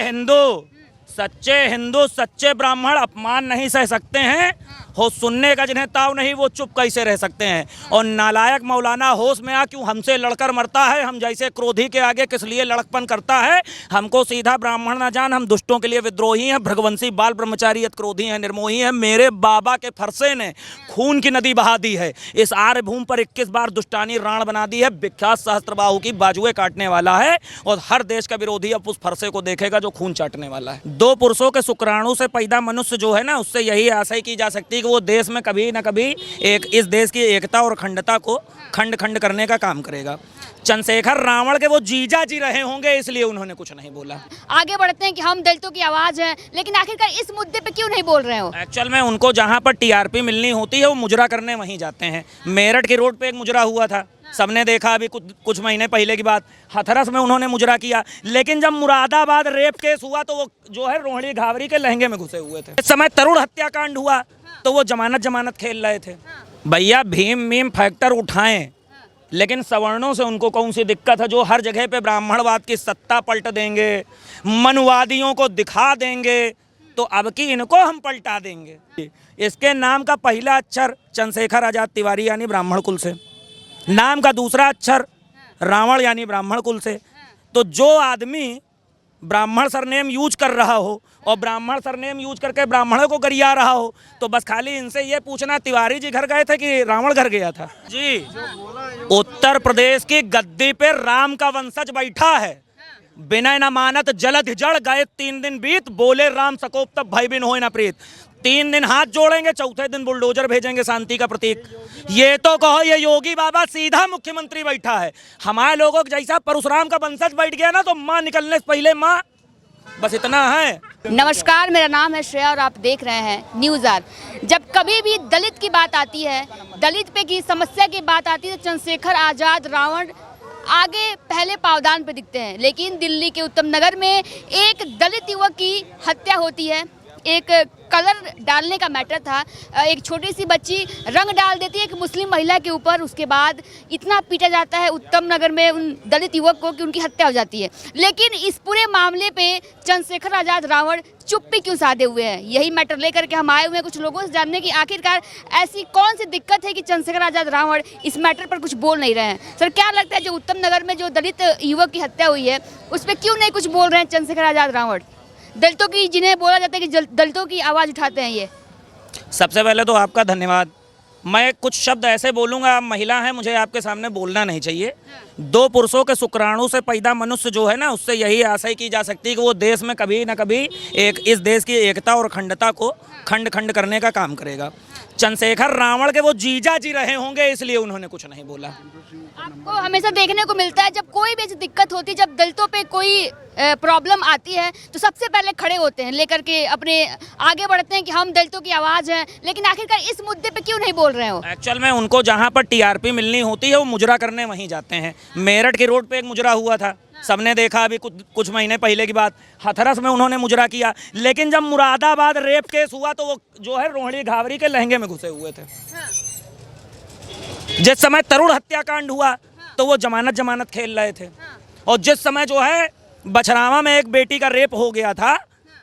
हिंदू सच्चे ब्राह्मण अपमान नहीं सह सकते हैं। हो सुनने का जिन्हें ताव नहीं वो चुप कैसे रह सकते हैं। और नालायक मौलाना होश में आ, क्यों हमसे लड़कर मरता है, हम जैसे क्रोधी के आगे किस लिए लड़कपन करता है। हमको सीधा ब्राह्मण ना जान, हम दुष्टों के लिए विद्रोही हैं। भृगवंशी बाल ब्रह्मचारी क्रोधी हैं, निर्मोही हैं। मेरे बाबा के फरसे ने खून की नदी बहा दी है। इस आर्य भूमि पर 21 बार दुष्टानी राण बना दी है। विख्यात सहस्त्रबाहु की बाजुएं काटने वाला है और हर देश का विरोधी अब उस फरसे को देखेगा जो खून चाटने वाला है। दो पुरुषों के शुक्राणु से पैदा मनुष्य जो है ना, उससे यही आशा की जा सकती है कि वो देश में कभी ना कभी इस देश की एकता और अखंडता को खंड खंड करने का काम करेगा। चंद्रशेखर रावण के वो जीजा जी रहे होंगे, इसलिए उन्होंने कुछ नहीं बोला। आगे बढ़ते हैं कि हम दलितों की आवाज है, लेकिन आखिरकार इस मुद्दे पे क्यों नहीं बोल रहे हो? एक्चुअल में उनको जहां पर टीआरपी मिलनी होती है वो मुजरा करने वहीं जाते हैं। मेरठ की रोड पे एक मुजरा हुआ था, सबने देखा अभी कुछ महीने पहले की बात। हाथरस में उन्होंने मुजरा किया, लेकिन जब मुरादाबाद रेप केस हुआ तो वो जो है रोहिणी घावरी के लहंगे में घुसे हुए थे। इस समय तरुण हत्याकांड हुआ तो वो जमानत खेल रहे थे। भैया भीम मीम फैक्टर उठाएं, लेकिन सवर्णों से उनको कौन सी दिक्कत है जो हर जगह पे ब्राह्मणवाद की सत्ता पलट देंगे, मनुवादियों को दिखा देंगे। तो अब की इनको हम पलटा देंगे। इसके नाम का पहला अक्षर चंद्रशेखर आजाद तिवारी यानी ब्राह्मण कुल से, नाम का दूसरा अक्षर रावण यानी ब्राह्मण कुल से। तो जो आदमी ब्राह्मण सरनेम यूज कर रहा हो और ब्राह्मण सरनेम यूज करके ब्राह्मणों को गरिया रहा हो, तो बस खाली इनसे ये पूछना तिवारी जी घर गए थे कि रावण घर गया था। जी, उत्तर प्रदेश की गद्दी पे राम का वंशज बैठा है। बिना न मानत जलद जड़ गए 3 दिन बीत, बोले राम सकोप तब भय बिन होए न प्रीत। 3 दिन हाथ जोड़ेंगे, चौथे दिन बुलडोजर भेजेंगे शांति का प्रतीक। ये तो कहो ये योगी बाबा सीधा मुख्यमंत्री बैठा है। हमारे लोगों के जैसा परशुराम का वंशज बैठ गया ना तो माँ निकलने से पहले माँ, बस इतना है। नमस्कार, मेरा नाम है श्रेया और आप देख रहे हैं न्यूज़ आर। जब कभी भी दलित की बात आती है, दलित पे की समस्या की बात आती है, तो चंद्रशेखर आजाद रावण आगे पहले पावदान पे दिखते हैं। लेकिन दिल्ली के उत्तम नगर में एक दलित युवक की हत्या होती है। एक कलर डालने का मैटर था, एक छोटी सी बच्ची रंग डाल देती है एक मुस्लिम महिला के ऊपर। उसके बाद इतना पीटा जाता है उत्तम नगर में उन दलित युवक को कि उनकी हत्या हो जाती है। लेकिन इस पूरे मामले पे चंद्रशेखर आजाद रावण चुप्पी क्यों साधे हुए हैं, यही मैटर लेकर के हम आए हुए हैं कुछ लोगों से जानने की आखिरकार ऐसी कौन सी दिक्कत है कि चंद्रशेखर आजाद रावण इस मैटर पर कुछ बोल नहीं रहे हैं। सर, क्या लगता है जो उत्तम नगर में जो दलित युवक की हत्या हुई है उस पर क्यों नहीं कुछ बोल रहे हैं चंद्रशेखर आजाद रावण? दलितों की, जिन्हें बोला जाता है कि दलितों की आवाज़ उठाते हैं ये। सबसे पहले तो आपका धन्यवाद। मैं कुछ शब्द ऐसे बोलूँगा, आप महिला हैं, मुझे आपके सामने बोलना नहीं चाहिए। दो पुरुषों के शुक्राणु से पैदा मनुष्य जो है ना, उससे यही आशा की जा सकती है कि वो देश में कभी ना कभी इस देश की एकता और अखंडता को खंड खंड करने का काम करेगा। चंद्रशेखर रावण के वो जीजा जी रहे होंगे, इसलिए उन्होंने कुछ नहीं बोला। आपको हमेशा देखने को मिलता है जब कोई भी ऐसी दिक्कत होती है, जब दलितों पे कोई प्रॉब्लम आती है तो सबसे पहले खड़े होते हैं लेकर के अपने आगे बढ़ते हैं कि हम दलितों की आवाज़ है। लेकिन आखिरकार इस मुद्दे पे क्यों नहीं बोल रहे हो? एक्चुअल में उनको जहाँ पर टीआरपी मिलनी होती है वो मुजरा करने वहीं जाते हैं। मेरठ की रोड पे एक मुजरा हुआ था, सबने देखा अभी कुछ महीने पहले की बात। हाथरस में उन्होंने मुजरा किया, लेकिन जब मुरादाबाद रेप केस हुआ तो वो जो है रोहिणी घावरी के लहंगे में घुसे हुए थे। जिस समय तरुण हत्याकांड हुआ तो वो जमानत खेल रहे थे। और जिस समय जो है बछरावा में एक बेटी का रेप हो गया था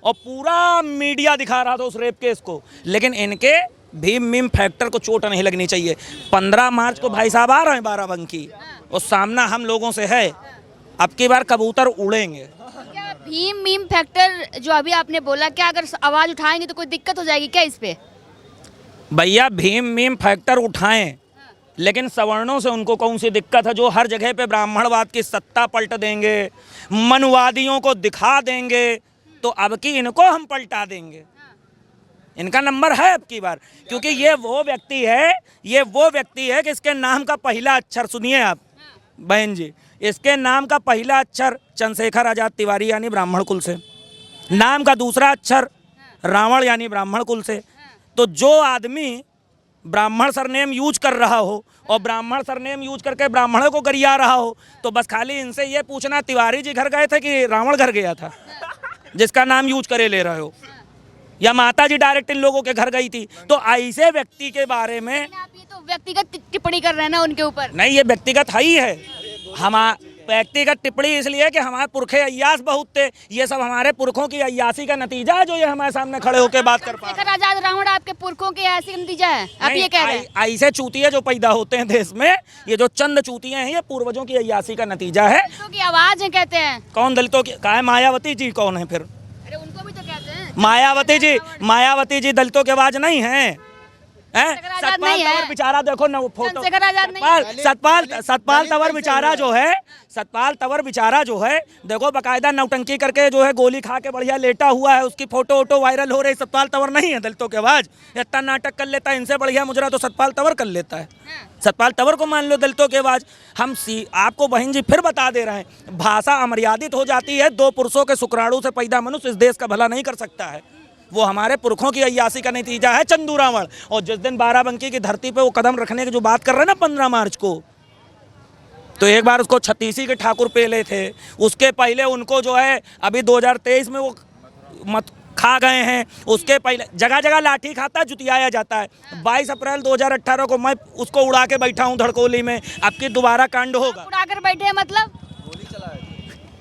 और पूरा मीडिया दिखा रहा था उस रेप केस को, लेकिन इनके भीम मीम फैक्टर को चोट नहीं लगनी चाहिए। 15 मार्च को भाई साहब आ रहे हैं बाराबंकी और सामना हम लोगों से है। अब की बार कबूतर उड़ेंगे। क्या भीम मीम फैक्टर जो अभी आपने बोला, क्या अगर आवाज़ उठाएंगे तो कोई दिक्कत हो जाएगी क्या इस पे? भैया भीम मीम फैक्टर उठाएं, लेकिन सवर्णों से उनको कौन सी दिक्कत है जो हर जगह पे ब्राह्मणवाद की सत्ता पलट देंगे, मनुवादियों को दिखा देंगे। तो अब की इनको हम पलटा देंगे। इनका नंबर है अब की बार, क्योंकि ये वो व्यक्ति है कि इसके नाम का पहला अक्षर, सुनिए आप बहन जी, इसके नाम का पहला अक्षर चंद्रशेखर आजाद तिवारी यानी ब्राह्मण कुल से, नाम का दूसरा अक्षर रावण यानी ब्राह्मण कुल से। तो जो आदमी ब्राह्मण सरनेम यूज कर रहा हो और ब्राह्मण सरनेम यूज करके ब्राह्मणों को गरिया रहा हो, तो बस खाली इनसे ये पूछना तिवारी जी घर गए थे कि रावण घर गया था, जिसका नाम यूज करे ले रहे हो, या माता जी डायरेक्ट इन लोगों के घर गई थी। तो ऐसे व्यक्ति के बारे में आप ये तो व्यक्तिगत टिप्पणी कर रहे हैं ना उनके ऊपर। नहीं, ये व्यक्तिगत है ही है। व्यक्तिगत टिप्पणी इसलिए कि हमारे पुरखे अय्यास बहुत थे, ये सब हमारे पुरखों की अय्यासी का नतीजा है जो ये हमारे सामने खड़े होकर बात कर पा रहे हैं। चंद्रशेखर आजाद रावण आपके पुरखों के ऐसे नतीजा है, आप ये कह रहे हैं? ऐसे चूतिए जो पैदा होते हैं देश में, ये जो चंद चूतिए हैं, ये पूर्वजों की अय्यासी का नतीजा है। दलितों की आवाज है कहते हैं। कौन दलितों की? कहा है मायावती जी कौन है फिर? अरे उनको भी तो कहते हैं। मायावती जी दलितों की आवाज नहीं है। चंद्रशेखर आजाद सतपाल नहीं है। तंवर बेचारा देखो ना वो फोटो, चंद्रशेखर आजाद नहीं है। सतपाल तंवर बेचारा जो है, सतपाल तंवर बेचारा जो है, देखो बकायदा नौटंकी करके जो है गोली खा के बढ़िया लेटा हुआ है, उसकी फोटो वोटो वायरल हो रही। सतपाल तंवर नहीं है दलितों की आवाज, इतना नाटक कर लेता है, इनसे बढ़िया मुजरा तो सतपाल तंवर कर लेता है। सतपाल तंवर को मान लो दलितों की आवाज। आपको बहन जी फिर बता दे रहे हैं, भाषा अमर्यादित हो जाती है। 2 पुरुषों के शुक्राणु से पैदा मनुष्य इस देश का भला नहीं कर सकता है। वो हमारे पुरखों की अय्यासी का नतीजा है चंदू रावण। और जिस दिन बाराबंकी की धरती पे वो कदम रखने की जो बात कर रहे हैं ना 15 मार्च को, तो एक बार उसको छत्तीसी के ठाकुर पेले थे, उसके पहले उनको जो है अभी 2023 में वो मत खा गए हैं। उसके पहले जगह जगह लाठी खाता है, जुतियाया जाता है। 22 अप्रैल 2018 को मैं उसको उड़ा के बैठा हूँ धड़कोली में, अब की दोबारा कांड होगा। उड़ा कर बैठे हैं मतलब?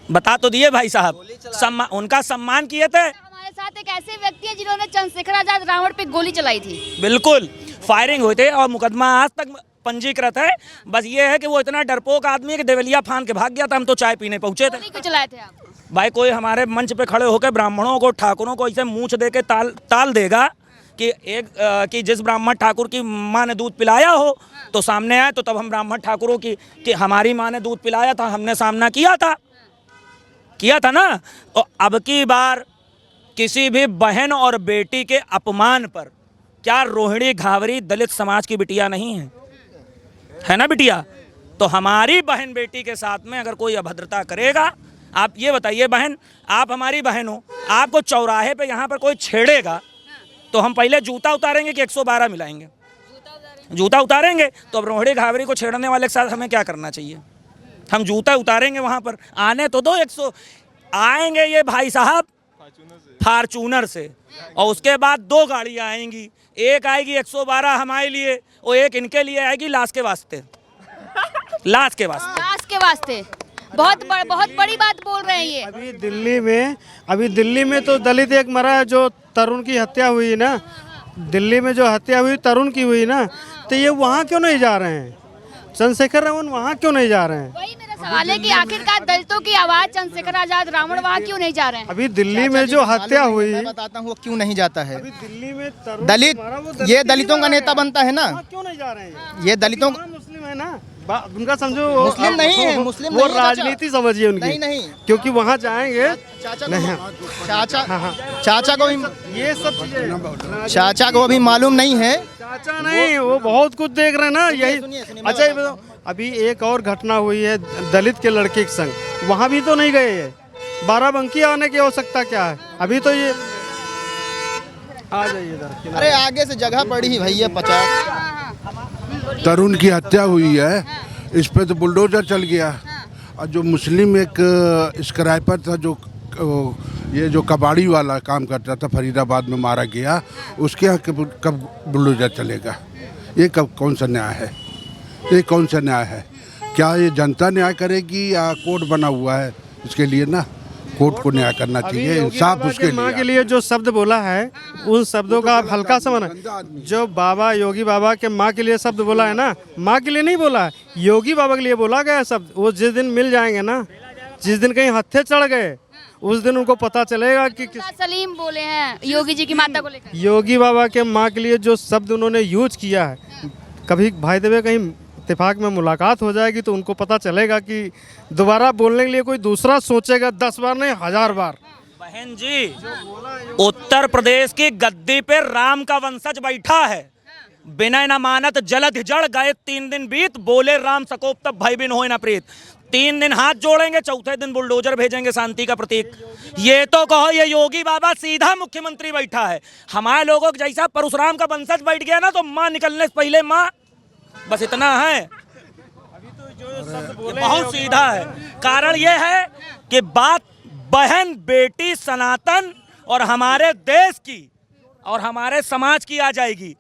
बता तो दिए भाई साहब, उनका सम्मान किए थे। हमारे साथ एक ऐसे व्यक्ति हैं जिन्होंने चंद्रशेखर आजाद रावण पे गोली चलाई थी। बिल्कुल, फायरिंग हुए थे और मुकदमा आज तक पंजीकृत है। बस ये है कि वो इतना डरपोक आदमी है कि देवलिया फान के भाग गया था। हम तो चाय पीने पहुंचे थे। गोली क्यों चलाए थे आप? भाई कोई हमारे मंच पे खड़े होकर ब्राह्मणों को, ठाकुरों को ऐसे मूंछ दे के ताल देगा कि जिस ब्राह्मण ठाकुर की माँ ने दूध पिलाया हो तो सामने आए, तो तब हम ब्राह्मण ठाकुरों की कि हमारी माँ ने दूध पिलाया था, हमने सामना किया था ना। और अब की बार किसी भी बहन और बेटी के अपमान पर, क्या रोहिणी घावरी दलित समाज की बिटिया नहीं है ना बिटिया? तो हमारी बहन बेटी के साथ में अगर कोई अभद्रता करेगा, आप ये बताइए बहन, आप हमारी बहन हो, आपको चौराहे पे यहाँ पर कोई छेड़ेगा तो हम पहले जूता उतारेंगे कि 112 मिलाएंगे? जूता उतारेंगे। तो अब रोहिणी घावरी को छेड़ने वाले के साथ हमें क्या करना चाहिए? हम जूता उतारेंगे वहाँ पर। आने तो दो, 100 आएंगे ये भाई साहब फार्चूनर से, और उसके बाद 2 गाड़ियाँ आएंगी। एक आएगी 112 हमारे लिए और एक इनके लिए आएगी लाश के वास्ते। लाश के वास्ते बहुत बड़ी बात बोल रहे हैं ये। अभी दिल्ली में तो दलित एक मरा है, जो तरुण की हत्या हुई ना, दिल्ली में जो हत्या हुई तरुण की हुई ना, तो ये वहाँ क्यों नहीं जा रहे हैं? चंद्रशेखर रावण वहाँ क्यों नहीं जा रहे हैं? वही मेरा सवाल है कि आखिरकार दलितों की आवाज चंद्रशेखर आजाद रावण वहाँ क्यों नहीं जा रहे हैं? अभी दिल्ली में जो हत्या हुई, मैं बताता हूँ वो क्यों नहीं जाता है। अभी दिल्ली में तरुण दलित, ये दलितों का नेता बनता है ना, क्यों नहीं जा रहे हैं? ये दलितों, मुस्लिम है ना, उनका समझो मुस्लिम नहीं है, मुस्लिम वो नहीं है, राजनीति समझिए उनकी। नहीं क्योंकि वहाँ जाएंगे चाचा को भी, ये सब चीजें चाचा को अभी मालूम नहीं है। चाचा नहीं, वो बहुत कुछ देख रहे हैं ना। यही अच्छा, ये बताओ, अभी एक और घटना हुई है दलित के लड़के के संग, वहाँ भी तो नहीं गए हैं। बाराबंकी आने की आवश्यकता क्या है? अभी तो ये आ जाइए इधर। अरे आगे से जगह पड़ी ही भैया 50। तरुण की हत्या हुई है, इस पे तो बुलडोजर चल गया। और जो मुस्लिम एक स्क्राइपर था, जो ये जो कबाड़ी वाला काम करता था, फरीदाबाद में मारा गया, उसके यहाँ कब बुलडोजर चलेगा? ये कौन सा न्याय है? ये कौन सा न्याय है? क्या ये जनता न्याय करेगी या कोर्ट बना हुआ है इसके लिए? ना, कोर्ट को न्याय करना चाहिए, इंसाफ उसके माँ के लिए जो शब्द बोला है, उन शब्दों का आप हल्का सा मना। जो बाबा योगी बाबा के माँ के लिए शब्द बोला है ना, माँ के लिए नहीं बोला है, योगी बाबा के लिए बोला गया शब्द। वो जिस दिन मिल जाएंगे ना, जिस दिन कहीं हत्थे चढ़ गए, उस दिन उनको पता चलेगा कि सलीम बोले हैं योगी जी की माता को लेकर। योगी बाबा के माँ के लिए जो शब्द उन्होंने यूज किया है, कभी भाई देवे कहीं इत्तेफाक में मुलाकात हो जाएगी तो उनको पता चलेगा कि दोबारा बोलने के लिए कोई दूसरा सोचेगा 10 बार नहीं 1000 बार। बहन जी, उत्तर प्रदेश की गद्दी पे राम का वंशज बैठा है, बिना न मानत जलद जड़ गए 3 दिन बीत, बोले राम सकोप तब भाई बिन होए न प्रीत। 3 दिन हाथ जोड़ेंगे, चौथे दिन बुलडोजर भेजेंगे शांति का प्रतीक। ये तो कहो ये योगी बाबा सीधा मुख्यमंत्री बैठा है। हमारे लोगों के जैसा परशुराम का वंशज बैठ गया ना, तो माँ निकलने से पहले माँ, बस इतना है। ये बहुत सीधा है। कारण ये है कि बात बहन बेटी सनातन और हमारे देश की और हमारे समाज की आ जाएगी,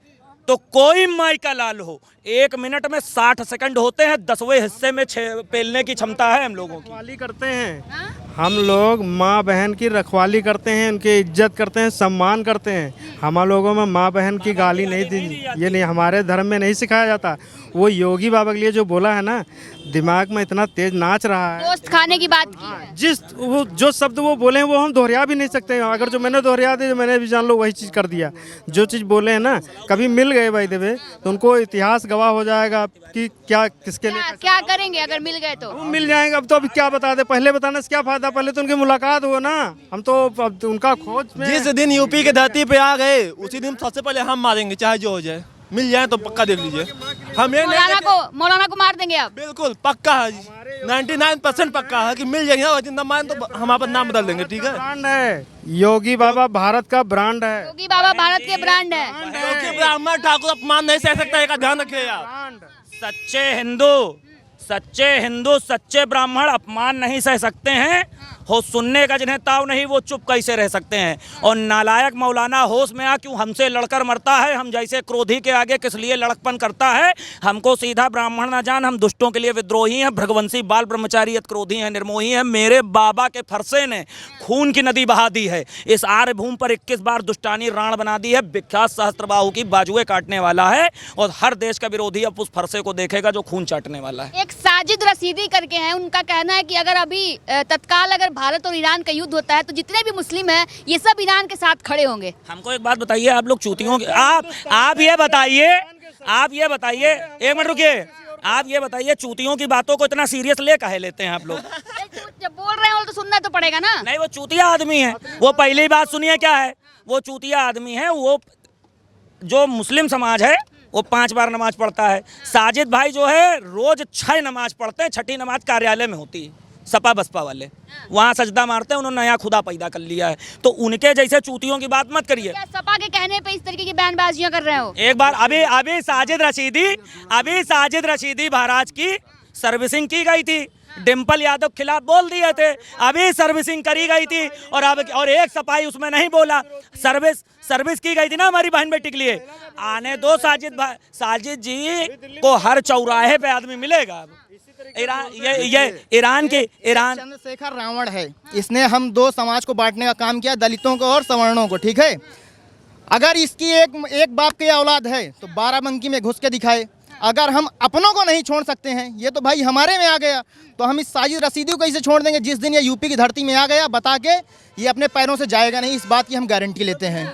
तो कोई माई का लाल हो, 1 मिनट में 60 सेकंड होते हैं, 10वें हिस्से में पेलने की क्षमता है हम लोगों की। रखवाली करते हैं हम लोग, माँ बहन की रखवाली करते हैं, उनकी इज्जत करते हैं, सम्मान करते हैं। हम लोगों में माँ बहन की गाली नहीं दी, ये नहीं, हमारे धर्म में नहीं सिखाया जाता। वो योगी बाबा के लिए जो बोला है ना, दिमाग में इतना तेज नाच रहा है। गोश्त खाने की बात की है। वो जो शब्द वो बोले हैं वो हम दोहरा भी नहीं सकते हैं। अगर जो मैंने दोहरा दिया, मैंने भी जान लो वही चीज़ कर दिया। जो चीज़ बोले हैं ना, कभी मिल गए भाई देवे तो उनको इतिहास गवाह हो जाएगा कि क्या किसके लिए क्या करेंगे अगर मिल गए तो? वो मिल जाएंगे। अब तो अभी क्या बता दे, पहले बताने से क्या फायदा, पहले तो उनकी मुलाकात हो ना। हम तो अब उनका खोज में जिस दिन यूपी की धरती पे आ गए उसी दिन सबसे पहले हम मारेंगे, चाहे जो हो जाए। मिल जाए तो पक्का देख लीजिए। हम ये मौलाना को मार देंगे आप? बिल्कुल पक्का है, 99% पक्का है कि मिल जाएंगे। और जिंदा मारें तो हम अपना नाम बदल देंगे, ठीक है। ब्रांड है योगी बाबा, भारत का ब्रांड है। योगी बाबा भारत के ब्रांड है। क्योंकि ब्राह्मण ठाकुर अपमान नहीं सह सकता, इसका ध्यान रखिए यार। सच्चे हिंदू, सच्चे ब्राह्मण अपमान नहीं सह सकते हैं। हो सुनने का जिन्हें ताव नहीं, वो चुप कैसे रह सकते हैं। और नालायक मौलाना होश में आ, क्यों हमसे लड़कर मरता है, हम जैसे क्रोधी के आगे किस लिए लड़कपन करता है। हमको सीधा ब्राह्मण ना जान, हम दुष्टों के लिए विद्रोही हैं, भृगवंशी बाल ब्रह्मचारी क्रोधी हैं, निर्मोही हैं। मेरे बाबा के फरसे ने खून की नदी बहा दी है। इस आर्य भूमि पर 21 बार दुष्टानी राण बना दी है। विख्यात सहस्त्रबाहु की बाजुएं काटने वाला है, और हर देश का विरोधी अब उस फरसे को देखेगा जो खून चाटने वाला है। एक साजिद रशीदी करके हैं, उनका कहना है कि अगर अभी तत्काल अगर भारत और ईरान का युद्ध होता है तो जितने भी मुस्लिम हैं ये सब ईरान के साथ खड़े होंगे। हमको एक बात बताइए, आप लोग चूतियों के आप ये बताइए, एक मिनट रुकिए, आप ये बताइए चूतियों की बातों को इतना सीरियस ले काहे लेते हैं आप लोग? जब बोल रहे हो तो सुनना तो पड़ेगा ना। नहीं, वो चूतिया आदमी है। वो पहली बात सुनिए क्या है, वो चूतिया आदमी है। वो जो मुस्लिम समाज है वो 5 बार नमाज पढ़ता है। साजिद भाई जो है रोज 6 नमाज पढ़ते हैं। 6ठी नमाज कार्यालय में होती है, सपा बसपा वाले वहाँ सजदा मारते हैं। उन्होंने नया खुदा पैदा कर लिया है, तो उनके जैसे चूतियों की बात मत करिए। क्या सपा के कहने पे इस तरीके की बयानबाजियां कर रहे हो? एक बार अभी साजिद रशीदी महाराज की सर्विसिंग की गई थी, डिम्पल यादव के खिलाफ बोल दिए थे, अभी सर्विसिंग करी गई थी, और एक सफाई उसमें नहीं बोला। सर्विस की गई थी ना हमारी बहन बेटी के लिए। आने दो साजिद जी को हर चौराहे पे आदमी मिलेगा। ईरान चंद्रशेखर रावण है, इसने हम 2 समाज को बांटने का काम किया, दलितों को और सवर्णों को, ठीक है। अगर इसकी एक बाप की औलाद है तो 12 में घुस के दिखाए। अगर हम अपनों को नहीं छोड़ सकते हैं, ये तो भाई हमारे में आ गया, तो हम इस साजिद रशीदी को कैसे छोड़ देंगे? जिस दिन ये यूपी की धरती में आ गया, बता के ये अपने पैरों से जाएगा नहीं, इस बात की हम गारंटी लेते हैं।